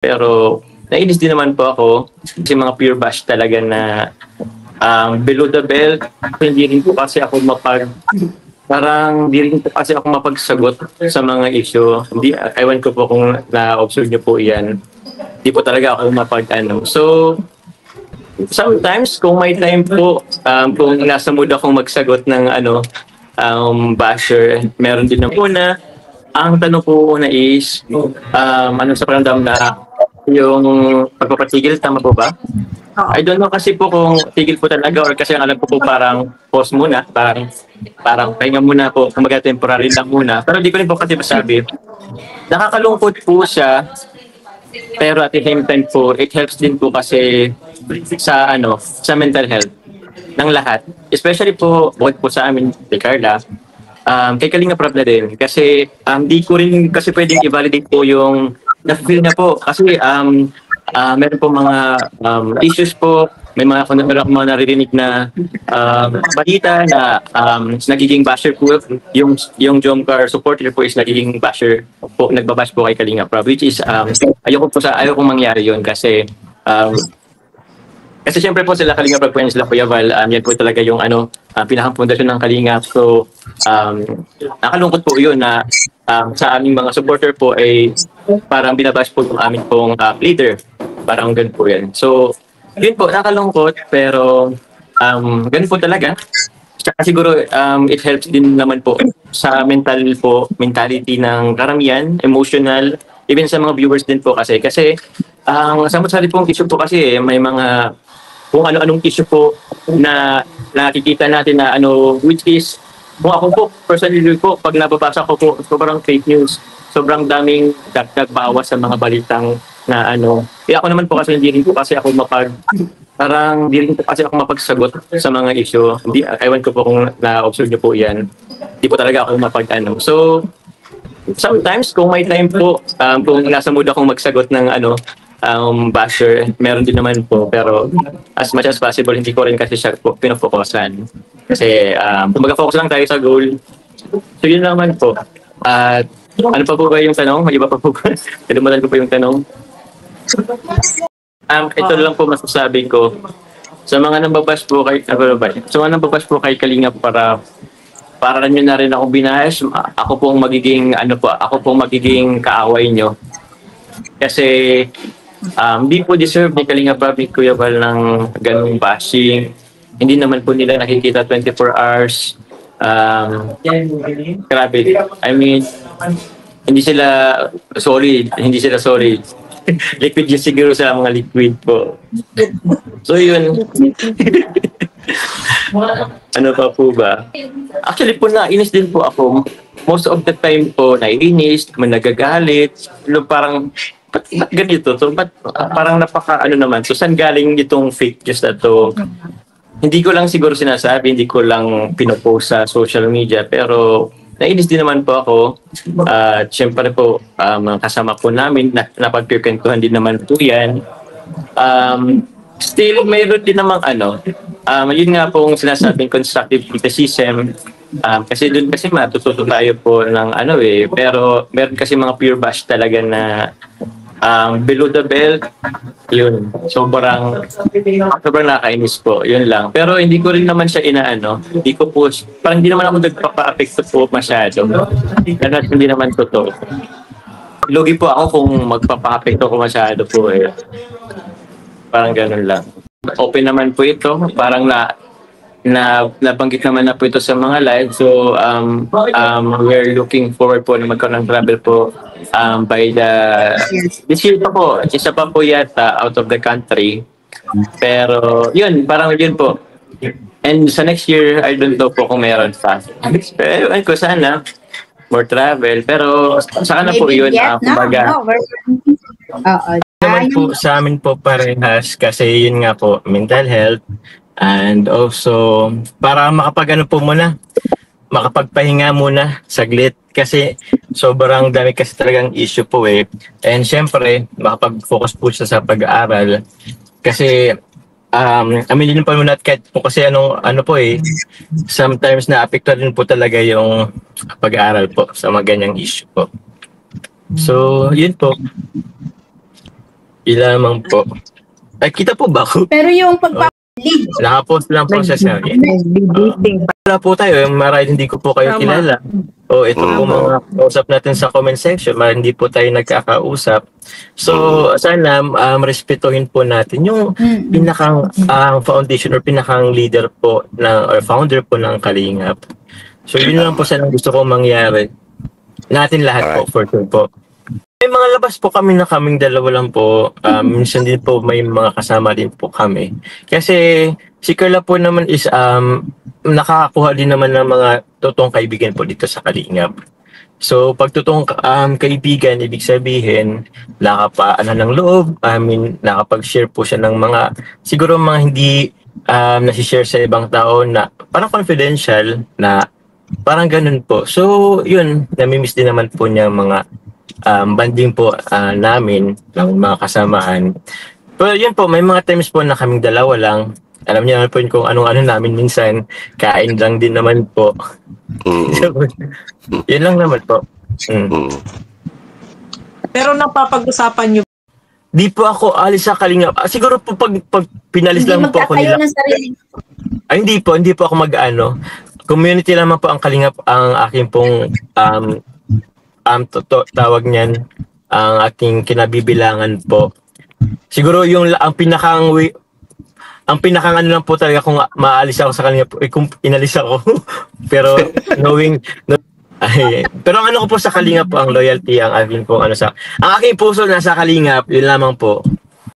Pero nainis din naman po ako kasi mga pure bash talaga na below the belt. Hindi rin po kasi ako parang hindi rin po kasi ako mapagsagot sa mga issue. Hindi, ewan ko po kung na-observe niyo po yan. Hindi po talaga ako So, sometimes kung may time po, kung nasa mood akong magsagot ng basher, meron din na una. Ang tanong po una is, ano sa paramdam na yung pagpapatigil, tama po ba? Oo. I don't know kasi po kung tigil po talaga or kasi ang alam ko po parang pause muna, parang pahinga muna po, kumbaga temporary lang muna. Pero di ko rin po kasi masabi. Nakakalungkot po siya, pero at the same time po, it helps din po kasi sa mental health ng lahat. Especially po, bukod po sa amin, ni Carla, kay Kalinga Prab na din. Kasi di ko rin kasi pwedeng i-validate po yung na-feel na po. Kasi meron po mga issues po. May meron akong mga naririnig na balita na nagiging basher po. Yung Jomcar supporter po is nagiging basher po. Nagbabash po kay Kalinga Prab. Which is, ayoko mangyari yun kasi kasi syempre po sila Kalinga Prab po yan, sila Kuya Val, yan po talaga yung pinakang pundasyon ng Kalinga. So, nakalungkot po yun na sa aming mga supporter po ay parang binabash po yung aming pong leader. Parang ganun po yan. So, yun po, nakalungkot pero ganun po talaga. Tsaka siguro it helps din naman po sa mentality ng karamihan, emotional, even sa mga viewers din po kasi. Kasi ang samot-sari pong issue po kasi may mga kung ano-anong issue po na nakikita natin na which is kung ako po personally po pag nababasa ko po sobrang fake news, sobrang daming dagdag bawas sa mga balitang na ako naman po kasi hindi rin po kasi ako parang hindi rin po kasi ako mapagsagot sa mga issue. Hindi, ewan ko po kung na-observe niyo po yan. Hindi po talaga ako So, sometimes kung may time po, kung nasa mood akong magsagot ng basher, meron din naman po. Pero as much as possible, hindi ko rin kasi siya po pinofokusan. Kasi mag-focus lang tayo sa goal. So yun naman po. At ano pa po ba yung tanong? May iba pa po ba? Kalimutan ko po yung tanong. Ito lang po masasabi ko. Sa mga nambabash po kay Kalinga para nyo na rin ako binash, ako pong magiging kaaway nyo. Kasi hindi po deserve ni Kalinga Prab, ni Kuya Val ng ganung bashing. Hindi naman po nila nakikita 24 hours. Grabe. I mean, hindi sila solid. Liquid yung siguro sa mga liquid po. So yun. Ano pa po ba? Actually po nainis din po ako. Most of the time po naiinis, nagagalit. Parang ba't ganito? So, parang naman. So, saan galing itong fake news na to? Hindi ko lang siguro sinasabi, hindi ko lang pinopost sa social media, pero nainis din naman po ako. At syempre po, mga kasama po namin, napagkwentuhan din naman po yan. Still, mayroon din namang yun nga pong sinasabing constructive criticism. Kasi doon kasi matututo tayo po ng pero meron kasi mga pure bash talaga na below the belt, yun. Sobrang nakakainis po, yun lang. Pero hindi ko rin naman siya hindi ko po, parang hindi naman ako nagpapa-apekto po masyado. Ganun, hindi naman totoo. Lugi po ako kung magpapa-apekto ko masyado po eh. Parang ganun lang. Open naman po ito, parang nabanggit naman na po ito sa mga live. So, we're looking forward po na magkaroon ng travel po by this year pa po. Isa pa po yata out of the country. Pero, yun, parang yun po. And sa next year, I don't know po kung meron pa. Pero, ko sana, more travel. Pero, saka na po yun. Kumbaga, naman po sa amin po parehas kasi yun nga po, mental health. And also, para makapagpahinga muna saglit kasi sobrang dami kasi talagang issue po eh. And syempre, makapag-focus po siya sa pag-aaral. Kasi, aminin pa muna kahit po kasi sometimes na-apekto rin po talaga yung pag-aaral po sa mga ganyang issue po. So, yun po. Yun lamang po. Ay, kita po ba ako? Pero yung pagpa-lead, Nakapost lang po sa sa'yo. Nag-dating. Wala po tayo, marahil hindi ko po kayo Tama. kilala. O ito po mga kausap natin sa comment section, marahil hindi po tayo nagkakausap. So, sana respetuhin po natin yung pinakang foundation or pinakang leader po or founder po ng Kalingap. So, yun lang po sana gusto kong mangyari. Natin lahat po, for sure po. May mga labas po kami na kaming dalawa lang po. Minsan din po may mga kasama din po kami. Kasi si Carla po naman is nakakakuha din naman ng mga totoong kaibigan po dito sa Kalingap. So pag totoong kaibigan, ibig sabihin, nakapaanan ng loob, nakapag-share po siya ng mga, siguro mga hindi nasi-share sa ibang tao na parang confidential na parang ganun po. So yun, namimiss din naman po niya mga banding po namin ng mga kasamaan. Pero yun po, may mga times po na kaming dalawa lang. Alam niyo naman po kung anong-ano namin minsan. Kain lang din naman po. Yun lang naman po. Pero napapag-usapan nyo. Di po ako alis sa Kalingap. Siguro po pag pinalis hindi lang po ako magtatayo nila. ng sarili. Ay, hindi po ako mag-ano. Community naman po ang Kalingap ang aking pong tawag niyan, ang ating kinabibilangan po. Siguro yung ang pinakang ano lang po talaga kung maalis ako sa kanila kung inalis ako. Pero pero ang ano ko po sa Kalingap po, ang loyalty ang aking po ang aking puso nasa Kalingap, yun lamang po.